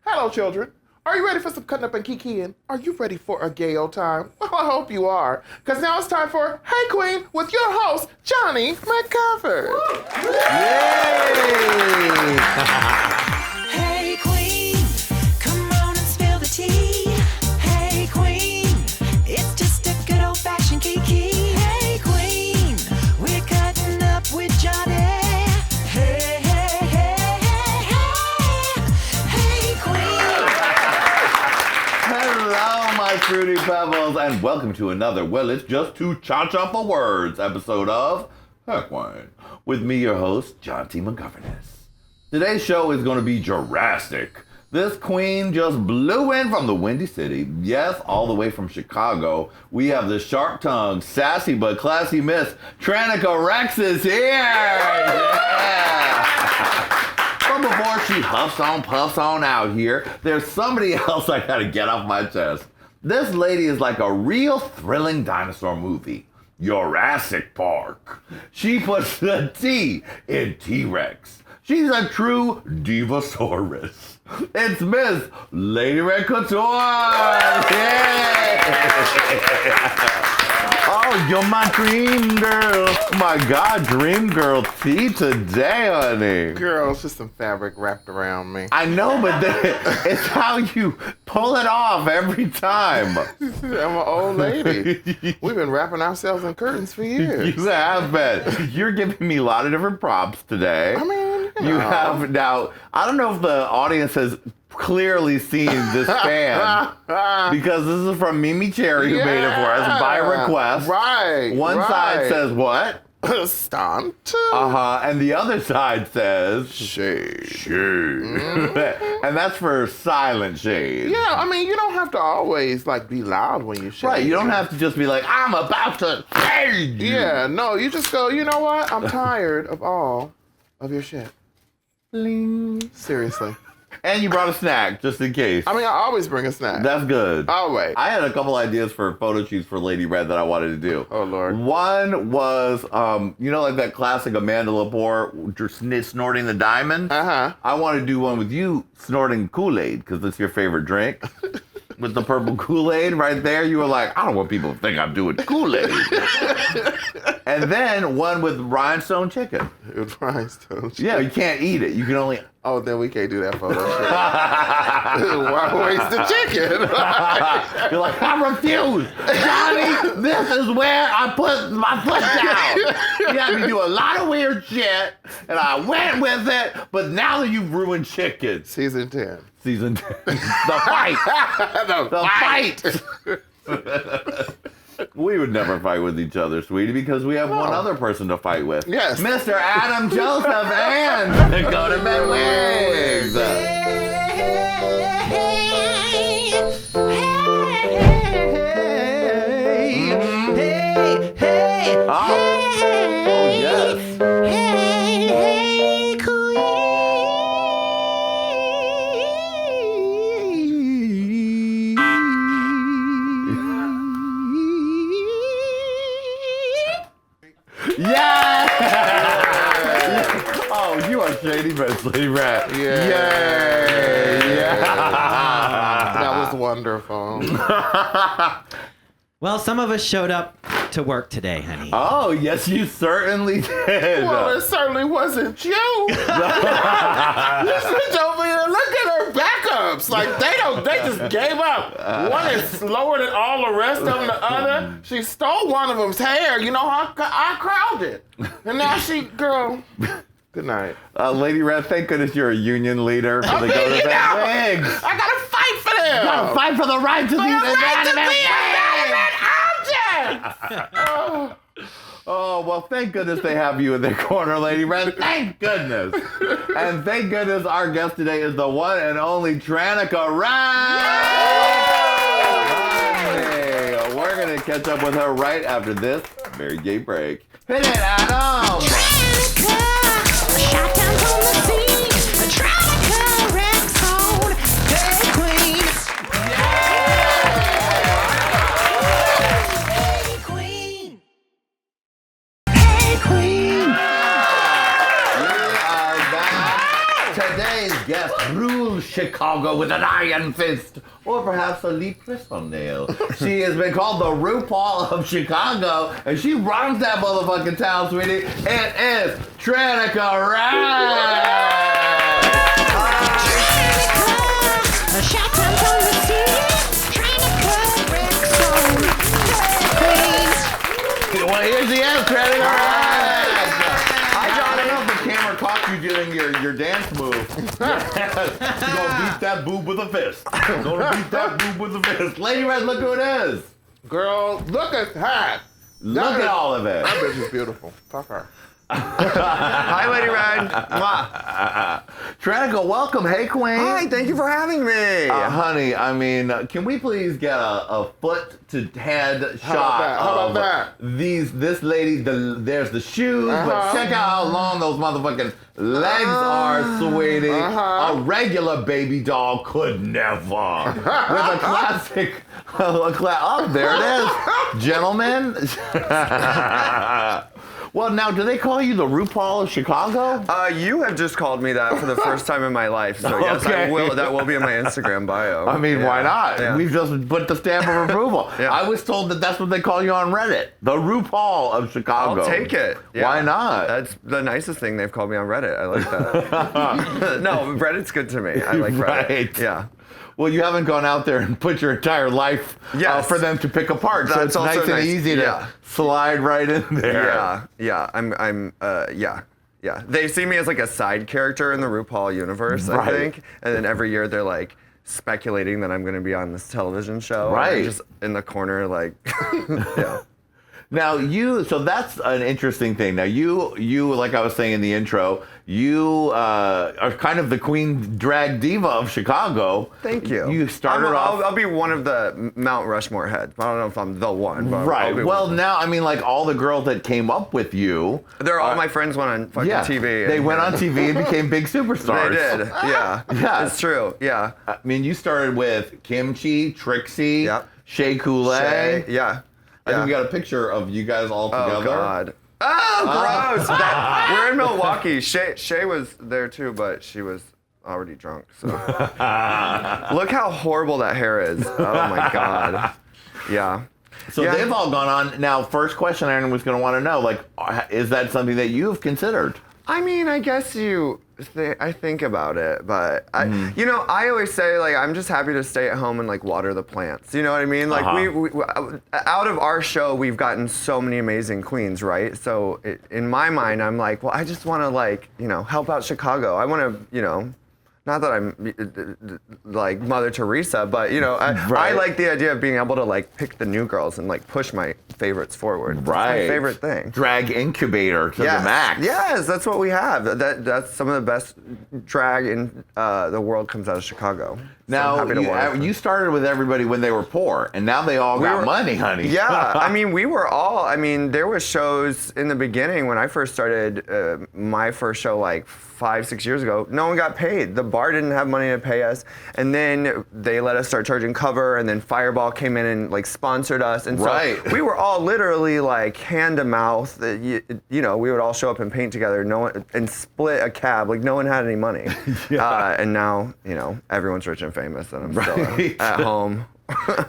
Hello, children. Are you ready for some cutting up and kikiing? Are you ready for a gay old time? Well, I hope you are. Because now it's time for Hey Qween with your host, Jonny McGovern. Yay! Hey Qween, come on and spill the tea. Hey Qween, it's just a good old-fashioned kiki. Hey Qween, we're cutting up with Jonny. Hey, hey, hey, hey, hey. Hey Qween. Hello, my fruity pebbles, and welcome to another, well, it's just too cha-cha for words episode of Hey Qween, with me, your host, Jonny McGovern. Today's show is going to be drastic. This queen just blew in from the Windy City. Yes, all the way from Chicago. We have the sharp-tongued, sassy but classy Miss TRANNIKA REX is here. Yeah. But before she huffs on, puffs on out here, there's somebody else I gotta get off my chest. This lady is like a real thrilling dinosaur movie. Jurassic Park. She puts the T in T-Rex. She's a true divasaurus. It's Miss Lady Red Couture. Yeah. Oh, you're my dream girl. Oh my God, dream girl tea today, honey. Girl, it's just some fabric wrapped around me. I know, but it's how you pull it off every time. I'm an old lady. We've been wrapping ourselves in curtains for years. You have been. You're giving me a lot of different props today. I mean, You have now. I don't know if the audience has clearly seen this fan because this is from Mimi Cherry who made it for us by request. Right. One side says what? Stunt. And the other side says Shade. shade. And that's for silent shade. Yeah, I mean, you don't have to always like be loud when you shade. Right, you don't have to just be like, I'm about to shade you. Yeah, no, you just go, you know what? I'm tired of all of your shit. Bling. Seriously. And you brought a snack, just in case. I mean, I always bring a snack. That's good. Always. I had a couple ideas for photo shoots for Lady Red that I wanted to do. Oh, Lord. One was, you know, like that classic Amanda Lepore just snorting the diamond? Uh-huh. I want to do one with you snorting Kool-Aid, because that's your favorite drink. With the purple Kool-Aid right there, you were like, I don't want people to think I'm doing Kool-Aid. And then one with rhinestone chicken. With rhinestones. Yeah, you can't eat it. You can only... Oh, then we can't do that photo shoot. Why waste the chicken? You're like, I refuse. Jonny, this is where I put my foot down. You had me do a lot of weird shit, and I went with it, but now that you've ruined chicken. Season 10. Season 10. The fight. The fight. We would never fight with each other, sweetie, because we have one other person to fight with. Yes. Mr. Adam Joseph and the Go to Bed Wigs. Oh, yes. Hey Qween. Yeah! Oh, you are shady, but Lady Red. Yeah. Yay! Yeah! That was wonderful. Well, some of us showed up to work today, honey. Oh, yes, you certainly did. Well, it certainly wasn't you. You switch over here and look at her backups. Like, they just gave up. One is slower than all the rest of them, the other. She stole one of them's hair. You know, I crowded it. And now girl, good night. Lady Red, thank goodness you're a union leader for the Go to You Bed know, Wigs. I gotta fight for them. You gotta fight for the right to be inanimate objects. Oh, well, thank goodness they have you in their corner, Lady Red. Thank goodness. And thank goodness our guest today is the one and only TRANNIKA REX. Hey, we're going to catch up with her right after this very gay break. Hit it, Adam. Shot down from the sea. TRANNIKA REX on Hey Qween. Hey Qween. Hey Qween. We are back. Today's guest rules Chicago with an iron fist, or perhaps a lip nail. She has been called the RuPaul of Chicago, and she runs that motherfucking town, sweetie. It is TRANNIKA REX! Shout out from the sea, TRANNIKA REX on Hey Well, here's the end, TRANNIKA REX! I don't know if the camera caught you doing your dance move. You're gonna beat that boob with a fist. Gonna beat that boob with a fist. Lady Red, look who it is. Girl, look at her. Look at all of it. That bitch is beautiful. Fuck her. Hi, Lady Red. Mwah. TRANNIKA, welcome. Hey, Qween. Hi, thank you for having me. Honey, I mean, can we please get a foot to head shot How of about that? this lady? There's the shoes, but check out how long those motherfucking legs are, sweetie. A regular baby doll could never. With a classic, oh, there it is, gentlemen. Well, now, do they call you the RuPaul of Chicago? You have just called me that for the first time in my life, so yes, Okay. I will. That will be in my Instagram bio. I mean, Yeah. why not? Yeah. We've just put the stamp of approval. Yeah. I was told that that's what they call you on Reddit, the RuPaul of Chicago. I'll take it. Yeah. Why not? That's the nicest thing they've called me on Reddit. I like that. No, Reddit's good to me. I like Reddit. Right. Yeah. Well, you haven't gone out there and put your entire life Yes. for them to pick apart, so That's it's also nice and nice. easy to Yeah. slide right in there. Yeah. Yeah. They see me as like a side character in the RuPaul universe, I Right. think. And then every year they're like speculating that I'm going to be on this television show. And Right. I'm just in the corner, like, yeah. Now so that's an interesting thing. Now you, like I was saying in the intro, you are kind of the queen drag diva of Chicago. Thank you. You started off. I'll be one of the Mount Rushmore heads. I don't know if I'm the one, but I'll Right. be Well, one. now, I mean, like all the girls that came up with you. They're all my friends went on fucking TV. They and- went on TV and became big superstars. They did. Yeah. Yeah. It's true. Yeah. I mean, you started with Kimchi, Trixie, Yep. Shea, Coulee. Shea, yeah. I think we got a picture of you guys all Oh together. God. Oh, gross. We're in Milwaukee. Shea was there too, but she was already drunk. So look how horrible that hair is. Oh my God. Yeah. So Yeah. they've all gone on. Now, first question I was going to want to know, like, is that something that you've considered? I mean, I guess I think about it, but I always say like I'm just happy to stay at home and like water the plants. You know what I mean? Like we out of our show, we've gotten so many amazing queens, right? So in my mind, I'm like, well, I just want to like help out Chicago. I want to not that I'm like Mother Teresa, but I Right. like the idea of being able to like pick the new girls and like push my favorites forward. That's Right. my favorite thing. Drag incubator to Yes. the max. Yes, that's what we have. That's some of the best drag in the world comes out of Chicago. So I'm Now, happy to water them. you started with everybody when they were poor, and now they all got money, honey. Yeah, I mean, there were shows in the beginning when I first started my first show like 5-6 years ago. No one got paid. The bar didn't have money to pay us, and then they let us start charging cover, and then Fireball came in and like sponsored us, and so Right. we were all literally like hand to mouth. We would all show up and paint together, and split a cab. Like no one had any money, and now everyone's rich and famous, and I'm Right. still at home.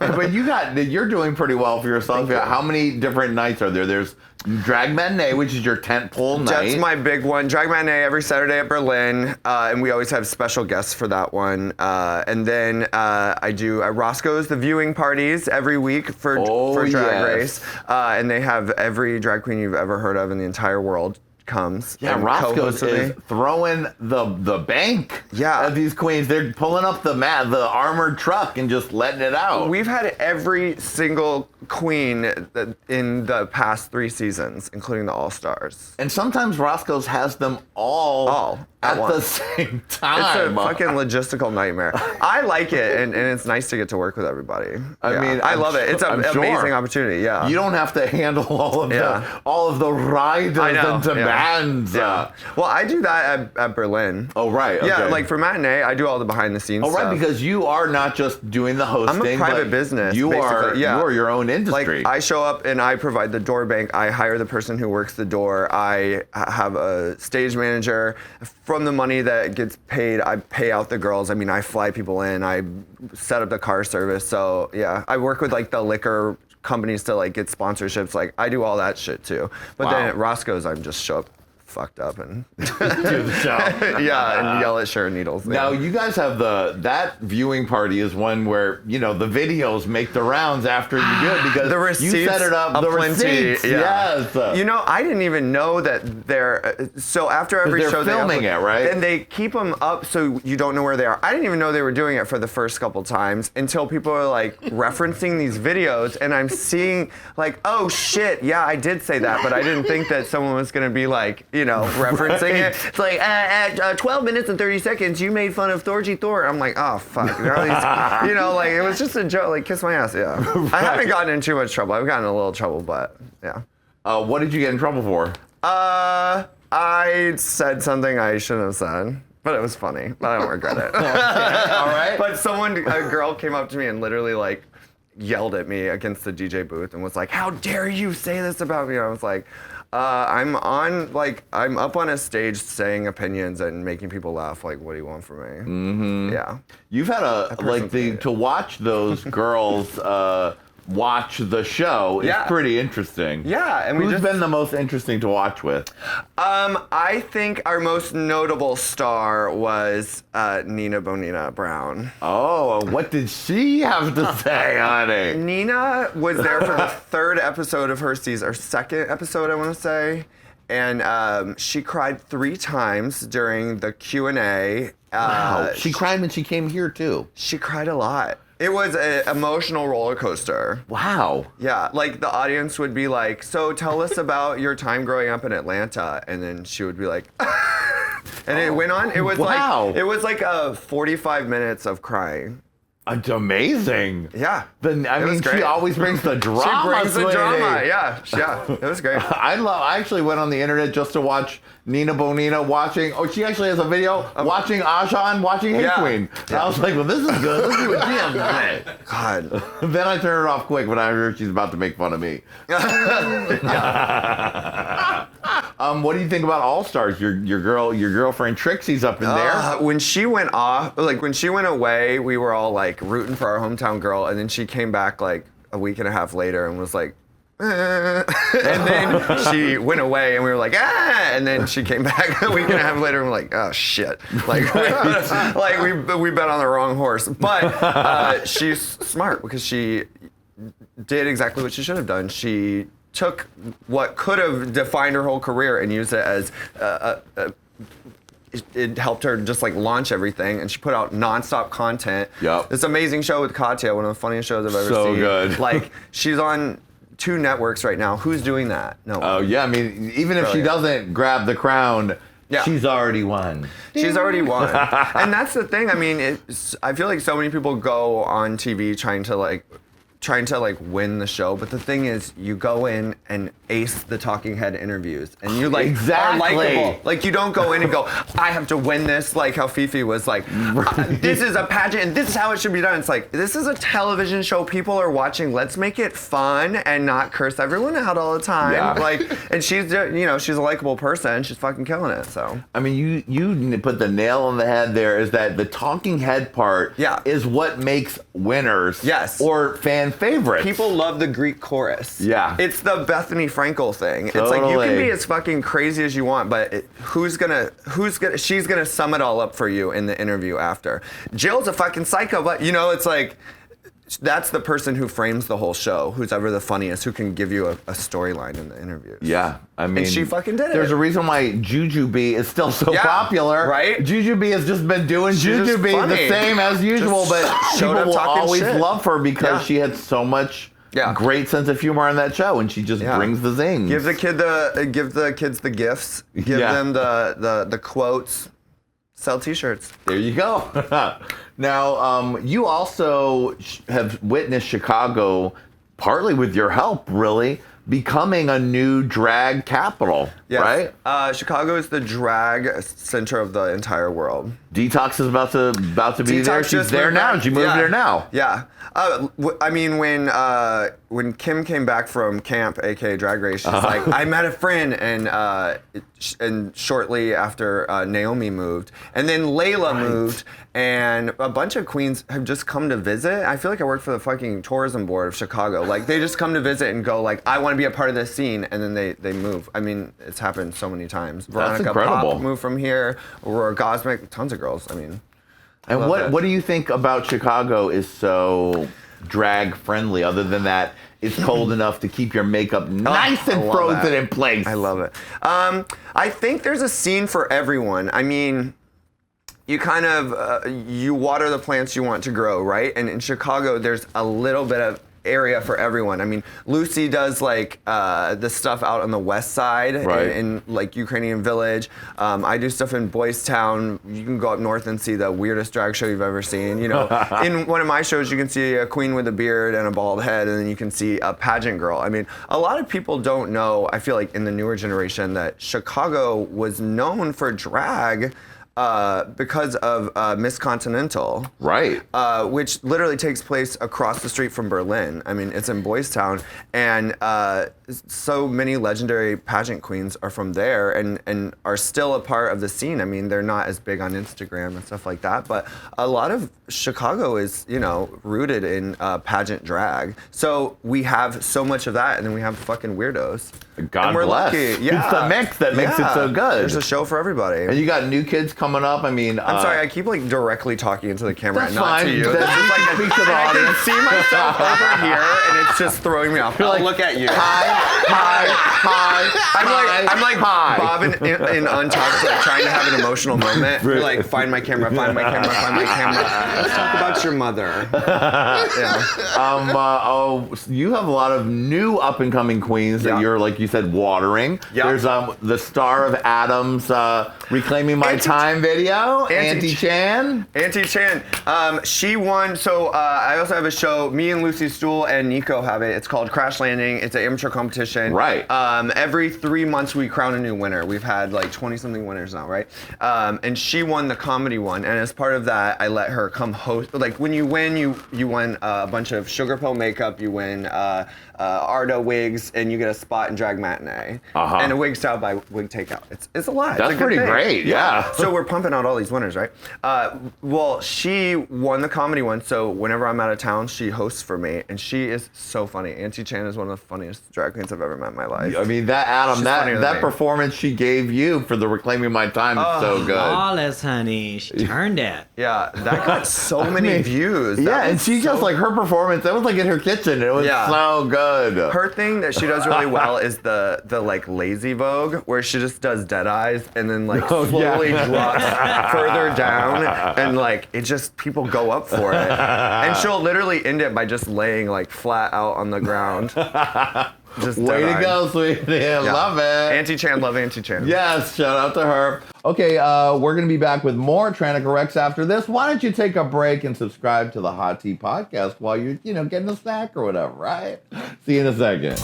But you're doing pretty well for yourself. How many different nights are there? There's Drag Matinee, which is your tentpole night. That's my big one. Drag Matinee every Saturday at Berlin, and we always have special guests for that one. And then I do Roscoe's, the viewing parties every week for Drag yes. Race, and they have every drag queen you've ever heard of in the entire world comes. Yeah, and Roscoe's co-hosts with is me. throwing the bank Yeah. of these queens. They're pulling up the armored truck and just letting it out. We've had every single queen in the past 3 seasons, including the All-Stars. And sometimes Roscoe's has them all at the once. same It's time. a fucking logistical nightmare. I like it, and it's nice to get to work with everybody. I mean, I I'm love it. It's I'm an sure. amazing opportunity. Yeah. You don't have to handle all of the riders I know, and demands. Yeah. Well, I do that at Berlin. Oh, right. Okay. Yeah, like for Matinee, I do all the behind the scenes Oh, right, stuff. because you are not just doing the hosting. I'm a private but business. You are. basically. Yeah. You are your own industry. Like I show up and I provide the door bank. I hire the person who works the door. I have a stage manager. from the money that gets paid, I pay out the girls. I mean, I fly people in. I set up the car service. So yeah, I work with like the liquor companies to like get sponsorships. Like I do all that shit too. But then at Roscoe's, I'm just show up fucked up and Do the show. yeah, and yell at Sharon Needles. Now you guys have that viewing party is one where the videos make the rounds after you do it because the receipts you set it up. The receipts, yeah. yes. I didn't even know that they're so after every they're show filming they upload, it, right? And they keep them up so you don't know where they are. I didn't even know they were doing it for the first couple times until people are like referencing these videos, and I'm seeing like, oh shit, yeah, I did say that, but I didn't think that someone was gonna be like, referencing it. It's like at 12 minutes and 30 seconds, you made fun of Thorgy Thor. I'm like, oh fuck, like it was just a joke. Like kiss my ass, yeah. I haven't gotten in too much trouble. I've gotten in a little trouble, but yeah. What did you get in trouble for? I said something I shouldn't have said, but it was funny. I don't regret it. Okay, all right. But a girl came up to me and literally like yelled at me against the DJ booth and was like, "How dare you say this about me?" I was like, I'm up on a stage saying opinions and making people laugh. Like, what do you want from me? Mm-hmm. Yeah. You've had to watch those girls watch the show is pretty interesting. Yeah, and who's been the most interesting to watch with? I think our most notable star was Nina Bonina Brown. Oh, what did she have to say, honey? Nina was there for the third episode of her season, or second episode, I want to say, and she cried 3 times during the Q&A. Wow, she cried when she came here too. She cried a lot. It was an emotional roller coaster. Wow. Yeah, like the audience would be like, so tell us about your time growing up in Atlanta. And then she would be like, and it went on. It was like 45 minutes of crying. It's amazing. Yeah. She always brings the drama. She brings the sweetie. drama, yeah. It was great. I actually went on the internet just to watch Nina Bonina watching. Oh, she actually has a video watching Ajan watching Hey Qween. Yeah. I was like, well, this is good. Let's see what she has to say. God. Then I turned it off quick when I heard she's about to make fun of me. What do you think about All Stars? Your girlfriend Trixie's up in there. When she went off, like when she went away, we were all like rooting for our hometown girl, and then she came back like a week and a half later and was like, and then she went away, and we were like, and then she came back a week and a half later, and we're like, oh shit, like we bet on the wrong horse. But she's smart because she did exactly what she should have done. She took what could have defined her whole career and used it as it helped her just like launch everything, and she put out nonstop content. Yep. This amazing show with Katya, one of the funniest shows I've ever seen. So good. Like she's on 2 networks right now. Who's doing that? No. Oh yeah, I mean, even if she doesn't grab the crown, she's already won. She's already won. And that's the thing. I mean, I feel like so many people go on TV trying to win the show, but the thing is, you go in and ace the talking head interviews, and you like are likable. Like you don't go in and go, I have to win this. Like how Fifi was like, this is a pageant and this is how it should be done. It's like, this is a television show people are watching. Let's make it fun and not curse everyone out all the time. Yeah. Like, and she's she's a likable person. She's fucking killing it. So I mean, you put the nail on the head there. Is that the talking head part? Is what makes winners. Yes. Or fan favorites. People love the Greek chorus. Yeah. It's the Bethany Frankel thing. Totally. It's like you can be as fucking crazy as you want, but she's gonna sum it all up for you in the interview after. Jill's a fucking psycho, but it's like that's the person who frames the whole show, who's ever the funniest, who can give you a storyline in the interviews. Yeah, I mean, and she fucking did it. There's a reason why Jujubee is still so popular, right? Jujubee has just been doing Jujubee the same as usual, but people will always love her because she had so much great sense of humor on that show, and she just brings the zings. Give the kids the gifts. Give them the quotes. Sell T-shirts. There you go. Now, you also have witnessed Chicago, partly with your help, really, becoming a new drag capital, right? Chicago is the drag center of the entire world. Detox is about to be there. She's there now. She moved there now. Yeah. I mean, when Kim came back from camp, aka Drag Race, she's like, I met a friend, and and shortly after Naomi moved, and then Layla moved, and a bunch of queens have just come to visit. I feel like I work for the fucking tourism board of Chicago. Like they just come to visit and go like, I want to be a part of this scene, and then they move. I mean, it's happened so many times. Veronica incredible. Pop moved from here. Aurora Gosmic, tons of girls. I mean. And what do you think about Chicago is so drag friendly, other than that it's cold enough to keep your makeup nice and frozen in place? I love it. I think there's a scene for everyone. I mean, you kind of, you water the plants you want to grow, right? And in Chicago, there's a little bit of area for everyone. I mean, Lucy does like the stuff out on the west side in like Ukrainian Village. I do stuff in Boys Town. You can go up north and see the weirdest drag show you've ever seen. You know, in one of my shows, you can see a queen with a beard and a bald head, and then you can see a pageant girl. I mean, a lot of people don't know, I feel like in the newer generation, that Chicago was known for drag because of Miss Continental, right? Which literally takes place across the street from Berlin. I mean, it's in Boys Town, and so many legendary pageant queens are from there and are still a part of the scene. I mean, they're not as big on Instagram and stuff like that, but a lot of Chicago is, you know, rooted in pageant drag. So we have so much of that, and then we have fucking weirdos. God and we're bless. Lucky. Yeah. It's the mix that makes it so good. There's a show for everybody. And you got new kids coming up. I mean, I'm sorry, I keep like directly talking into the camera and that's not fine. to you. That's This is like speak to the I can audience. see myself over here, and it's just throwing me off. You're like, look at you. Hi. I'm like hi. Bob in Untucked, like trying to have an emotional moment. You're like, find my camera, find my camera, find my camera. Let's talk about your mother. You have a lot of new up and coming queens that you're, like you said, watering. Yeah. There's the star of Adam's Reclaiming My Time video, Auntie Chan. Auntie Chan, she won. So I also have a show. Me and Lucy Stool and Nico have it. It's called Crash Landing. It's an amateur competition. Right. Every 3 months we crown a new winner. We've had like 20-something winners now, right? And she won the comedy one. And as part of that, I let her come host. Like when you win, you win a bunch of Sugar Pill makeup. You win Arda wigs, and you get a spot in Drag Matinee. And a wig style by Wig Takeout. It's a lot. That's it's a good pretty thing. great. Yeah. So we're pumping out all these winners, right? Well, she won the comedy one, so whenever I'm out of town, she hosts for me, and she is so funny. Auntie Chan is one of the funniest drag queens I've ever met in my life. I mean, that Adam, She's funnier than that me. performance she gave you for the Reclaiming My Time is so good. Flawless, honey. She turned it. Yeah, that got so many views. That Yeah, and was she just so- like her performance. That was like in her kitchen. It was so good. Her thing that she does really well is the like lazy Vogue, where she just does dead eyes and then like slowly drops further down, and like it just people go up for it, and she'll literally end it by just laying like flat out on the ground. Just Way to dead-eyed. go, sweetie. I love it. Auntie Chan, love Auntie Chan. Yes, shout out to her. Okay, we're going to be back with more TRANNIKA REX after this. Why don't you take a break and subscribe to the Hot Tea Podcast while you're, getting a snack or whatever, right? See you in a second.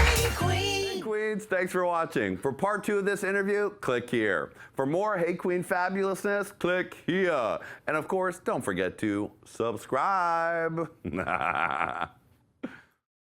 Hey Qween. Queens, thanks for watching. For part 2 of this interview, click here. For more Hey Qween fabulousness, click here. And of course, don't forget to subscribe.